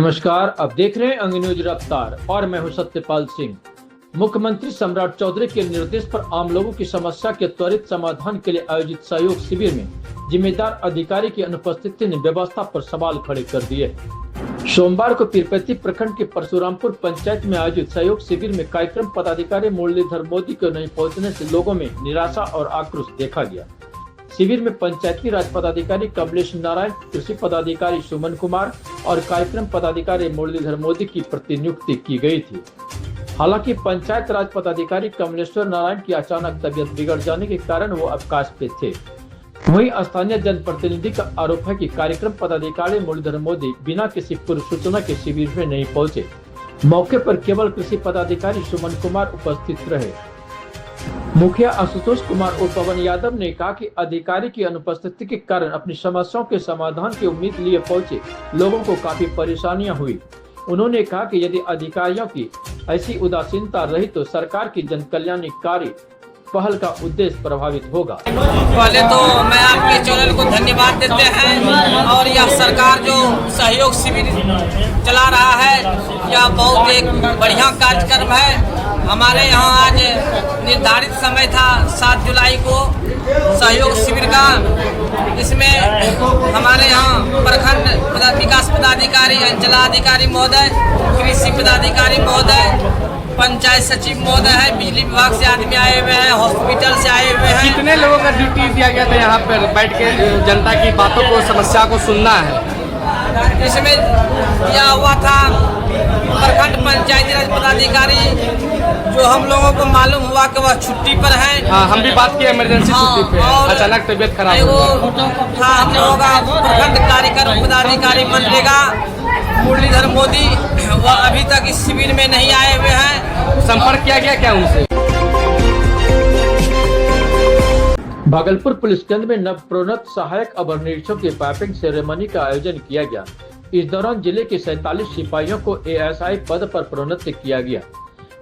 नमस्कार, आप देख रहे हैं अंग न्यूज रफ्तार और मैं हूं सत्यपाल सिंह। मुख्यमंत्री सम्राट चौधरी के निर्देश पर आम लोगों की समस्या के त्वरित समाधान के लिए आयोजित सहयोग शिविर में जिम्मेदार अधिकारी की अनुपस्थिति ने व्यवस्था पर सवाल खड़े कर दिए। सोमवार को पीरपैंती प्रखंड के परशुरामपुर पंचायत में आयोजित सहयोग शिविर में कार्यक्रम पदाधिकारी मुरलीधर मोदी को नहीं पहुँचने से लोगों में निराशा और आक्रोश देखा गया। शिविर में पंचायती राज पदाधिकारी कमलेश नारायण, कृषि पदाधिकारी सुमन कुमार और कार्यक्रम पदाधिकारी मुरलीधर मोदी की प्रतिनियुक्ति की गई थी। हालांकि पंचायत राज पदाधिकारी कमलेश्वर नारायण की अचानक तबीयत बिगड़ जाने के कारण वो अवकाश पे थे। वहीं स्थानीय जनप्रतिनिधि का आरोप है कि कार्यक्रम पदाधिकारी मुरलीधर मोदी बिना किसी पूर्व सूचना के शिविर में नहीं पहुंचे। मौके पर केवल कृषि पदाधिकारी सुमन कुमार उपस्थित रहे। मुखिया आशुतोष कुमार और पवन यादव ने कहा कि अधिकारी की अनुपस्थिति के कारण अपनी समस्याओं के समाधान की उम्मीद लिए पहुंचे लोगों को काफी परेशानियां हुई। उन्होंने कहा कि यदि अधिकारियों की ऐसी उदासीनता रही तो सरकार की जनकल्याणकारी पहल का उद्देश्य प्रभावित होगा। पहले तो मैं आपके चैनल को धन्यवाद देते हैं और यह सरकार जो सहयोग शिविर चला रहा है यह बहुत एक बढ़िया कार्यक्रम है। हमारे यहाँ आज निर्धारित समय था 7 जुलाई को सहयोग शिविर का। इसमें हमारे यहाँ प्रखंड विकास पदाधिकारी, अंचलाधिकारी महोदय, कृषि पदाधिकारी महोदय, पंचायत सचिव महोदय है, बिजली विभाग से आदमी आए हुए हैं, हॉस्पिटल से आए हुए हैं। कितने लोगों का ड्यूटी दिया गया था यहाँ पर बैठ के जनता की बातों को, समस्या को सुनना है? इसमें दिया हुआ था प्रखंड पंचायती राज पदाधिकारी, जो हम लोगों को मालूम हुआ कि वह छुट्टी पर है। हाँ, हम भी बात किए इमरजेंसी छुट्टी पे, अचानक तबीयत खराब हो गई। था हम लोगों का प्रखंड कार्यक्रम पदाधिकारी मनरेगा मुरलीधर मोदी, वह अभी तक इस शिविर में नहीं आए हुए हैं। संपर्क किया गया क्या उनसे? भागलपुर पुलिस केंद्र में नवप्रोन्नत सहायक अवर निरीक्षक की पाइपिंग सेरेमनी का आयोजन किया गया। इस दौरान जिले के 47 सिपाहियों को एएसआई पद पर प्रोन्नत किया गया।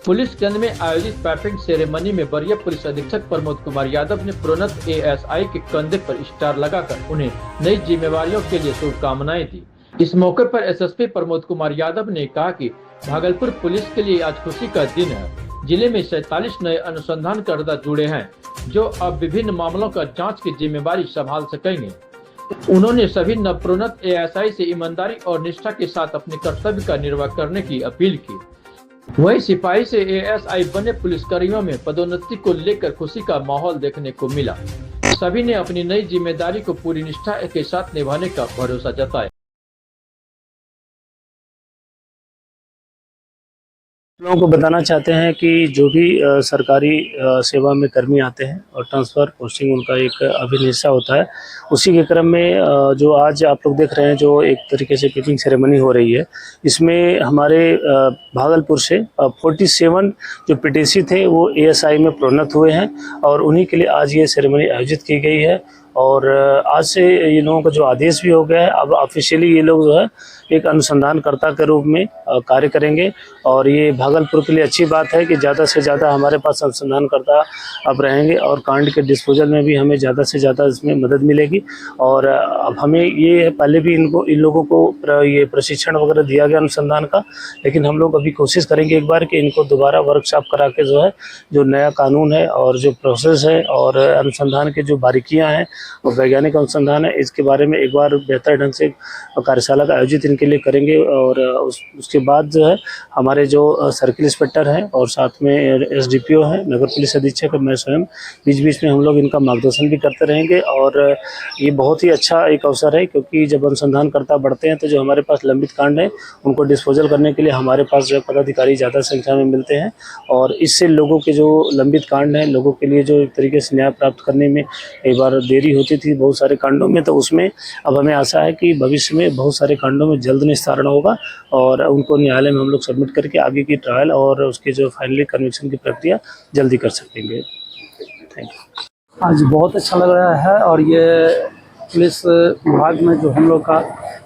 पुलिस केंद्र में आयोजित पाइपिंग सेरेमनी में वरीय पुलिस अधीक्षक प्रमोद कुमार यादव ने प्रोन्नत एएसआई के कंधे पर स्टार लगाकर उन्हें नई जिम्मेवारियों के लिए शुभकामनाएं दी। इस मौके पर एसएसपी प्रमोद कुमार यादव ने कहा कि भागलपुर पुलिस के लिए आज खुशी का दिन है। जिले में 47 नए अनुसंधानकर्ता जुड़े हैं जो अब विभिन्न मामलों का जांच की जिम्मेवारी संभाल सकेंगे। उन्होंने सभी नवप्रोन्नत एएसआई से ईमानदारी और निष्ठा के साथ अपने कर्तव्य का निर्वाह करने की अपील की। वहीं सिपाही से एएसआई बने पुलिसकर्मियों में पदोन्नति को लेकर खुशी का माहौल देखने को मिला। सभी ने अपनी नई जिम्मेदारी को पूरी निष्ठा के साथ निभाने का भरोसा जताया। लोगों को बताना चाहते हैं कि जो भी सरकारी सेवा में कर्मी आते हैं और ट्रांसफ़र पोस्टिंग उनका एक अभिनिशा होता है, उसी के क्रम में जो आज आप लोग देख रहे हैं जो एक तरीके से पिपिंग सेरेमनी हो रही है, इसमें हमारे भागलपुर से 47 जो पीटीसी थे वो एएसआई में प्रोन्नत हुए हैं और उन्हीं के लिए आज ये सेरेमनी आयोजित की गई है। और आज से ये लोगों का जो आदेश भी हो गया है, अब ऑफिशियली ये लोग जो है एक अनुसंधानकर्ता के रूप में कार्य करेंगे। और ये भागलपुर के लिए अच्छी बात है कि ज़्यादा से ज़्यादा हमारे पास अनुसंधानकर्ता अब रहेंगे और कांड के डिस्पोजल में भी हमें ज़्यादा से ज़्यादा इसमें मदद मिलेगी। और अब हमें ये पहले भी इन लोगों को ये प्रशिक्षण वगैरह दिया गया अनुसंधान का, लेकिन हम लोग अभी कोशिश करेंगे एक बार कि इनको दोबारा वर्कशॉप करा के जो है जो नया कानून है और जो प्रोसेस है और अनुसंधान की जो बारीकियाँ हैं और वैज्ञानिक अनुसंधान है, इसके बारे में एक बार बेहतर ढंग से कार्यशाला का आयोजित इनके लिए करेंगे। और उसके बाद जो है हमारे जो सर्किल इंस्पेक्टर हैं और साथ में एसडीपीओ हैं, नगर पुलिस अधीक्षक, मैं स्वयं बीच बीच में हम लोग इनका मार्गदर्शन भी करते रहेंगे। और ये बहुत ही अच्छा एक अवसर है क्योंकि जब अनुसंधानकर्ता बढ़ते हैं तो जो हमारे पास लंबित कांड है उनको डिस्पोजल करने के लिए हमारे पास जो पदाधिकारी ज़्यादा संख्या में मिलते हैं और इससे लोगों के जो लंबित कांड हैं, लोगों के लिए जो एक तरीके से न्याय प्राप्त करने में एक बार देरी होती थी बहुत सारे कांडों में, तो उसमें अब हमें आशा है कि भविष्य में बहुत सारे कांडों में जल्द निस्तारण होगा और उनको न्यायालय में हम लोग सबमिट करके आगे की ट्रायल और उसकी जो फाइनली कन्विक्शन की प्रक्रिया जल्दी कर सकेंगे। Thank you. आज बहुत अच्छा लग रहा है और ये पुलिस विभाग में जो हम लोग का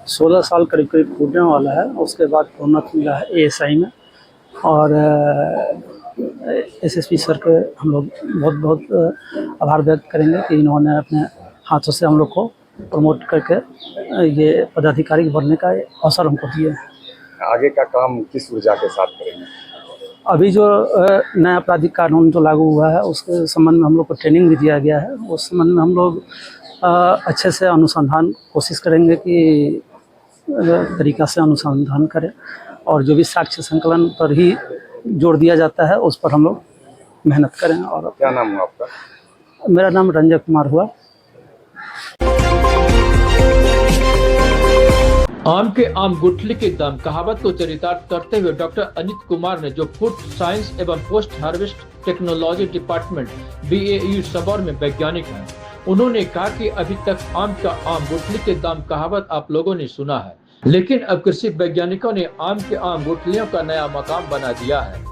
16 साल करीब करीब पूरने वाला है, उसके बाद प्रोन्नत मिला है एएसआई में। और एसएसपी सर के हम लोग बहुत बहुत आभार व्यक्त करेंगे कि इन्होंने अपने हाथों से हम लोग को प्रमोट करके ये पदाधिकारी बनने का अवसर हमको दिए हैं। आगे का काम किस ऊर्जा के साथ करेंगे? अभी जो नया आपराधिक कानून जो लागू हुआ है उसके संबंध में हम लोग को ट्रेनिंग भी दिया गया है। उस संबंध में हम लोग अच्छे से अनुसंधान कोशिश करेंगे कि तरीक़ा से अनुसंधान करें और जो भी साक्ष्य संकलन पर ही जोर दिया जाता है उस पर हम लोग मेहनत करें। और क्या नाम हुआ आपका? मेरा नाम रंजय कुमार हुआ। आम के आम गुठली के दाम कहावत को चरितार्थ करते हुए डॉक्टर अनित कुमार ने, जो फूड साइंस एवं post harvest technology department BAU Sabour में वैज्ञानिक हैं, उन्होंने कहा कि अभी तक आम का आम गुठली के दाम कहावत आप लोगों ने सुना है, लेकिन अब कृषि वैज्ञानिकों ने आम के आम गुठलियों का नया मकाम बना दिया है।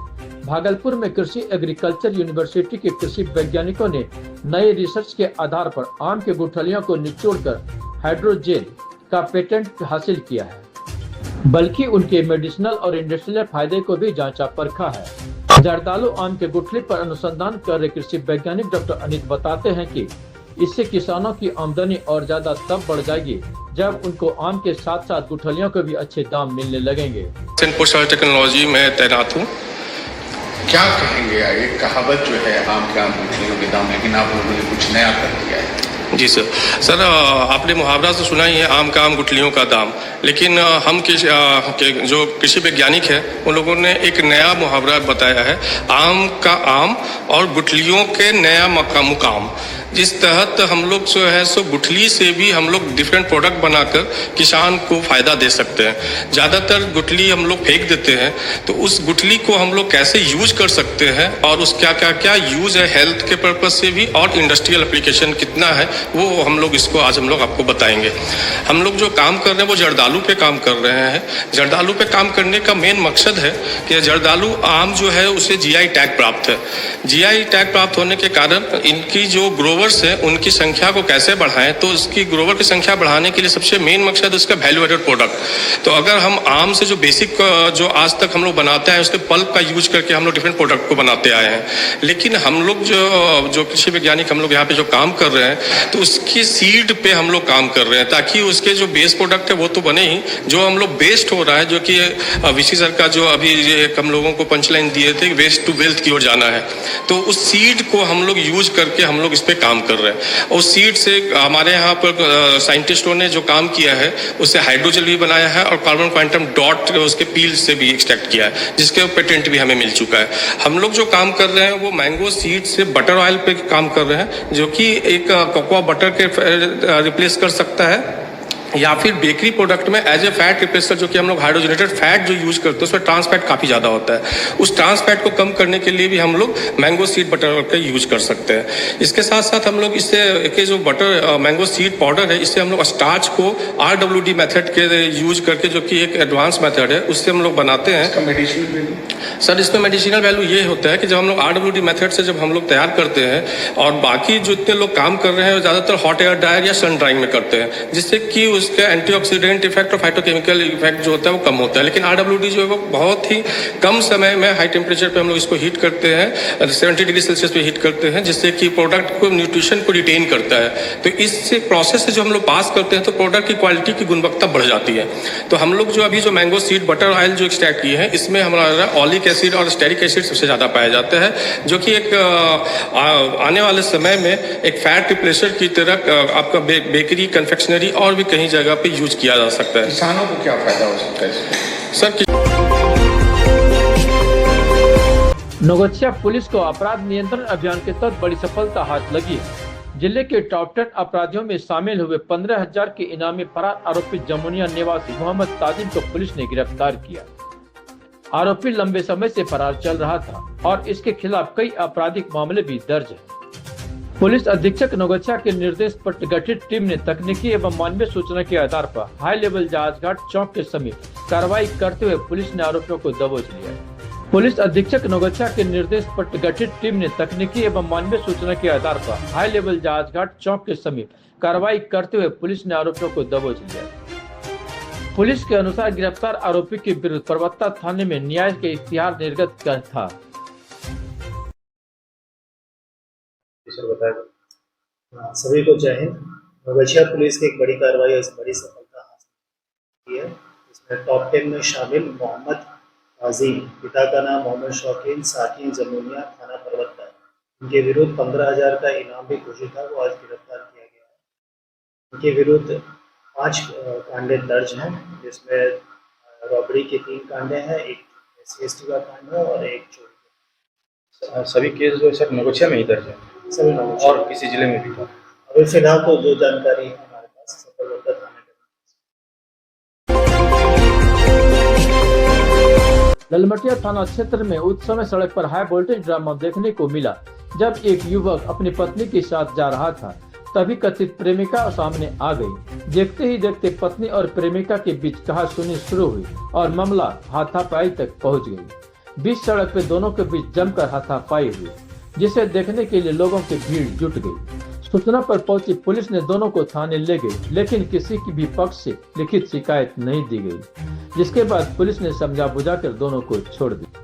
भागलपुर में कृषि एग्रीकल्चर यूनिवर्सिटी के कृषि वैज्ञानिकों ने नए रिसर्च के आधार पर आम के गुठलियों को निचोड़कर हाइड्रोजेल का पेटेंट हासिल किया है, बल्कि उनके मेडिसिनल और इंडस्ट्रियल फायदे को भी जांचा परखा है। जर्दालू आम के गुठली पर अनुसंधान कर रहे कृषि वैज्ञानिक डॉक्टर अनित बताते हैं कि इससे किसानों की आमदनी और ज्यादा तब बढ़ जाएगी जब उनको आम के साथ साथ गुठलियों को भी अच्छे दाम मिलने लगेंगे। पोस्ट टेक्नोलॉजी में तैनात हूँ। क्या कहेंगे? एक कहावत जो है आम के आम गुठलियों के दाम, लेकिन आप लोगों ने कुछ नया कर दिया है। जी सर, आपने मुहावरा तो सुना ही है, आम का आम गुठलियों का दाम, लेकिन हम जो कृषि वैज्ञानिक है उन लोगों ने एक नया मुहावरा बताया है, आम का आम और गुठलियों के नया मुकाम। जिस तहत हम लोग जो है सो गुठली से भी हम लोग डिफरेंट प्रोडक्ट बनाकर किसान को फ़ायदा दे सकते हैं। ज़्यादातर गुठली हम लोग फेंक देते हैं, तो उस गुठली को हम लोग कैसे यूज कर सकते हैं और उस क्या यूज़ है हेल्थ के पर्पज़ से भी और इंडस्ट्रियल एप्लीकेशन कितना है, वो हम लोग इसको आज हम लोग आपको बताएंगे। हम लोग जो काम कर रहे हैं वो जर्दालू पे काम कर रहे हैं। जर्दालू पे काम करने का मेन मकसद है कि जर्दालू आम जो है उसे GI टैग प्राप्त है। GI टैग प्राप्त होने के कारण इनकी जो ग्रोवर्स है उनकी संख्या को कैसे बढ़ाएं, तो उसकी ग्रोवर की संख्या बढ़ाने के लिए सबसे मेन मकसद उसका वैल्यू एडेड प्रोडक्ट। तो अगर हम आम से जो बेसिक जो आज तक हम लोग बनाते हैं उसके पल्प का यूज करके हम लोग डिफरेंट प्रोडक्ट को बनाते आए हैं, लेकिन हम लोग जो कृषि वैज्ञानिक हम लोग यहाँ पे जो काम कर रहे हैं तो उसकी सीड पे हम लोग काम कर रहे हैं, ताकि उसके जो बेस प्रोडक्ट है वो तो बने ही, जो हम लोग वेस्ट हो रहा है, जो कि VC सर का जो अभी हम लोगों को पंचलाइन दिए थे वेस्ट टू वेल्थ की ओर जाना है, तो उस सीड को हम लोग यूज करके हम लोग इस पे काम कर रहे हैं। उस सीड से हमारे यहाँ पर साइंटिस्टों ने जो काम किया है उससे हाइड्रोजेल भी बनाया है और कार्बन क्वांटम डॉट उसके पील से भी एक्सट्रैक्ट किया है, जिसके पेटेंट भी हमें मिल चुका है। हम लोग जो काम कर रहे हैं वो मैंगो सीड से बटर ऑयल पे काम कर रहे हैं, जो कि एक कोकोआ बटर के रिप्लेस कर सकता है, या फिर बेकरी प्रोडक्ट में एज ए फैट रिप्लेसर, जो कि हम लोग हाइड्रोजनेटेड फैट जो यूज करते हैं उसमें ट्रांस फैट काफ़ी ज़्यादा होता है, उस ट्रांस फैट को कम करने के लिए भी हम लोग मैंगो सीड बटर का यूज कर सकते हैं। इसके साथ साथ हम लोग इससे जो बटर मैंगो सीड पाउडर है, इससे हम लोग स्टार्च को RWD मेथड के यूज करके, जो कि एक एडवांस मेथड है, उससे हम लोग बनाते हैं। मेडिसिनल वैल्यू सर, इसमें मेडिसिनल वैल्यू ये होता है कि जब हम लोग RWD मेथड से जब हम लोग तैयार करते हैं, और बाकी जो इतने लोग काम कर रहे हैं वो ज़्यादातर हॉट एयर ड्रायर या सन ड्राइंग में करते हैं, जिससे कि उसका एंटीऑक्सीडेंट इफेक्ट और फाइटोकेमिकल इफेक्ट जो होता है वो कम होता है। लेकिन RWD जो है वो बहुत ही कम समय में हाई टेम्परेचर पे हम लोग इसको हीट करते हैं, 70 डिग्री सेल्सियस पे हीट करते हैं, जिससे कि प्रोडक्ट को न्यूट्रिशन को रिटेन करता है। तो इस प्रोसेस से जो हम लोग पास करते हैं तो प्रोडक्ट की क्वालिटी की गुणवत्ता बढ़ जाती है। तो हम लोग जो अभी जो मैंगो सीड बटर ऑयल जो एक्सट्रैक्ट किए हैं, इसमें हमारा ऑलिक एसिड और स्टेरिक एसिड सबसे ज़्यादा पाया जाता है, जो कि एक आने वाले समय में एक फैट रिप्लेसर की तरह आपका बेकरी, कन्फेक्शनरी और भी कहीं जगह पे यूज किया जा सकता है। किसानों को क्या फायदा हो सकता है इससे? सर, नौगछिया पुलिस को अपराध नियंत्रण अभियान के तहत बड़ी सफलता हाथ लगी है। जिले के टॉप 10 अपराधियों में शामिल हुए 15,000 के इनामी फरार आरोपी जमुनिया निवासी मोहम्मद ताजिम को पुलिस ने गिरफ्तार किया। आरोपी लंबे समय से फरार चल रहा था और इसके खिलाफ कई आपराधिक मामले भी दर्ज है। पुलिस अधीक्षक नौगछिया के निर्देश पर गठित टीम ने तकनीकी एवं मानवीय सूचना के आधार पर हाई लेवल जहाजघाट चौक के समीप कार्रवाई करते हुए पुलिस ने आरोपियों को दबोच लिया। पुलिस अधीक्षक नौगछिया के निर्देश पर गठित टीम ने तकनीकी एवं मानवीय सूचना के आधार पर हाई लेवल जहाजघाट चौक के समीप कार्रवाई करते हुए पुलिस ने आरोपियों को दबोच लिया। पुलिस के अनुसार गिरफ्तार आरोपी के विरुद्ध परबत्ता थाने में न्याय के इख्तियार निर्गत कर था। सभी को जय हिंद। नौगछिया पुलिस की एक बड़ी कार्रवाई और इस बड़ी सफलता हासिल की है। इसमें टॉप 10 में शामिल मोहम्मद अजीम, पिता का नाम मोहम्मद शौकीन, साकी जमुनिया, थाना परवत्ता। उनके विरुद्ध 15,000 का इनाम भी घोषित था, वो आज गिरफ्तार किया गया है। उनके विरुद्ध 5 कांडे दर्ज हैं, जिसमें रॉबरी के 3 कांडे हैं, एक SC/ST का कांड है और एक चोरी। सभी केस जो है सर नगोचिया में ही दर्ज है सभी नगोचिया और किसी जिले में भी था? अभी फिलहाल तो जो जानकारी है हमारे पास परवत्ता थाने के। ललमटिया थाना क्षेत्र में उस समय सड़क पर हाई वोल्टेज ड्रामा देखने को मिला जब एक युवक अपनी पत्नी के साथ जा रहा था, तभी कथित प्रेमिका सामने आ गई। देखते ही देखते पत्नी और प्रेमिका के बीच कहासुनी शुरू हुई और मामला हाथापाई तक पहुंच गई। बीच सड़क पे दोनों के बीच जमकर हाथापाई हुई, जिसे देखने के लिए लोगों की भीड़ जुट गई। सूचना पर पहुंची पुलिस ने दोनों को थाने ले गई, लेकिन किसी की भी पक्ष से लिखित शिकायत नहीं दी गई, जिसके बाद पुलिस ने समझा बुझाकर दोनों को छोड़ दिया।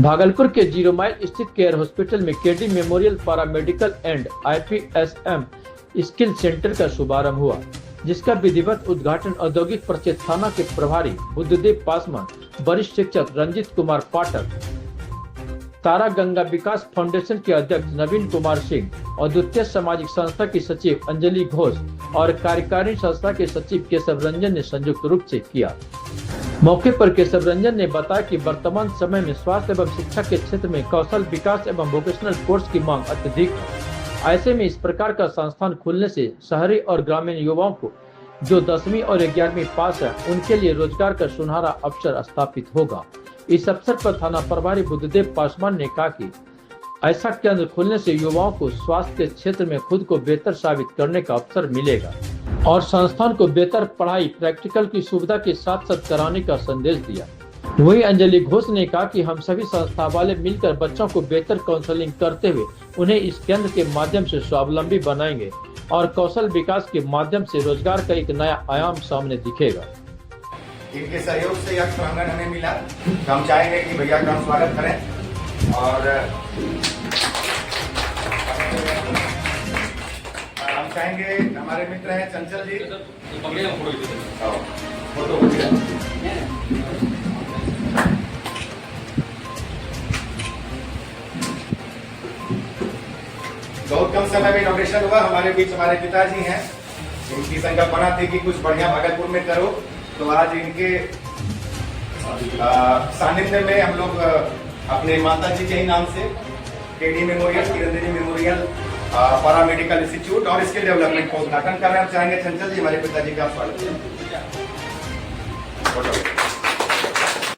भागलपुर के 0 माइल स्थित केयर हॉस्पिटल में KD memorial paramedical and IPSM skill centre का शुभारंभ हुआ, जिसका विधिवत उद्घाटन औद्योगिक परिषद थाना के प्रभारी बुद्धदेव पासवान, वरिष्ठ शिक्षक रंजित कुमार पाठक, तारा गंगा विकास फाउंडेशन के अध्यक्ष नवीन कुमार सिंह, अद्वितीय सामाजिक संस्था की सचिव अंजलि घोष और कार्यकारिणी संस्था के सचिव केशव रंजन ने संयुक्त रूप से किया। मौके पर केशव रंजन ने बताया कि वर्तमान समय में स्वास्थ्य एवं शिक्षा के क्षेत्र में कौशल विकास एवं वोकेशनल कोर्स की मांग अत्यधिक है। ऐसे में इस प्रकार का संस्थान खुलने से शहरी और ग्रामीण युवाओं को जो 10वीं और 11वीं पास है, उनके लिए रोजगार का सुनहरा अवसर स्थापित होगा। इस अवसर पर थाना प्रभारी बुद्धदेव पासवान ने कहा कि ऐसा केंद्र खुलने से युवाओं को स्वास्थ्य के क्षेत्र में खुद को बेहतर साबित करने का अवसर मिलेगा और संस्थान को बेहतर पढ़ाई प्रैक्टिकल की सुविधा के साथ साथ कराने का संदेश दिया। वहीं अंजलि घोष ने कहा कि हम सभी संस्था वाले मिलकर बच्चों को बेहतर काउंसलिंग करते हुए उन्हें इस केंद्र के माध्यम से स्वावलंबी बनाएंगे और कौशल विकास के माध्यम से रोजगार का एक नया आयाम सामने दिखेगा। इनके सहयोग से यह प्रांगण हमें मिला, तो हम चाहेंगे कि भैया का स्वागत करें और हम चाहेंगे हमारे मित्र हैं चंचल जी, फोटो हो गया। बहुत कम समय में इनॉग्रेशन हुआ। हमारे बीच हमारे पिताजी हैं, इनकी संकल्पना थी कि कुछ बढ़िया भागलपुर में करो, तो आज इनके सानिध्य में हम लोग अपने माता जी के ही नाम से केडी मेमोरियल, किरण मेमोरियल पैरामेडिकल इंस्टीट्यूट और स्किल डेवलपमेंट का उद्घाटन कर रहे हैं। हम चाहेंगे चंचल जी हमारे पिताजी का स्वागत करें।